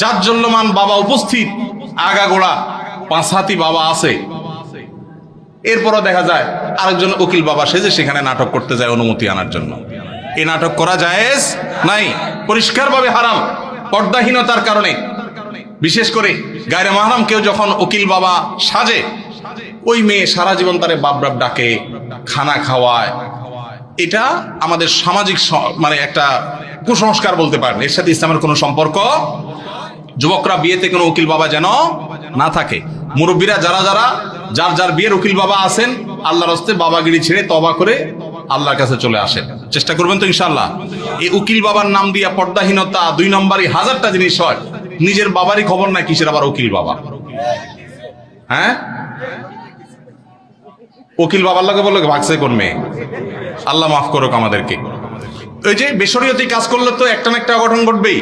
জাজ্জল্যমান বাবা উপস্থিত, আগাগোড়া 5 হাতি বাবা আছে, এরপরও দেখা যায় আরেকজন উকিল বাবা সেজে সেখানে নাটক করতে যায় অনুমতি আনার জন্য। এই নাটক করা জায়েজ নাই, পরিষ্কারভাবে হারাম, পর্দাহীনতার কারণে। বিশেষ করে গায়রে মাহরাম কেউ যখন উকিল বাবা সাজে, ওই মেয়ে সারা জীবন তারে বাপ বাপ ডাকে, খানা খাওয়ায়। এটা আমাদের সামাজিক মানে একটা কুসংস্কার বলতে পারেন, এর সাথে ইসলামের কোনো সম্পর্ক। যুবকরা বিয়েতে কোনো উকিল বাবা যেন না থাকে। মুরব্বীরা যারা যার যার বিয়ের উকিল বাবা আছেন, আল্লাহর হস্তে বাবাগিরি ছেড়ে তওবা করে আল্লাহর কাছে চলে আসেন, চেষ্টা করবেন তো ইনশাআল্লাহ। এই উকিল বাবার নাম দিয়া পর্দাহীনতা 2 নম্বরই হাজারটা জিনিস হয়। নিজের বাবারই খবর নাই, কিসের আবার উকিল বাবা? হ্যাঁ, উকিল বাবার লগে বললো ভাগছে কোন মেয়ে? আল্লাহ মাফ করুক আমাদেরকে। ওই যে বেশরিয়তি কাজ করলে তো একটা না একটা অঘটন ঘটবেই।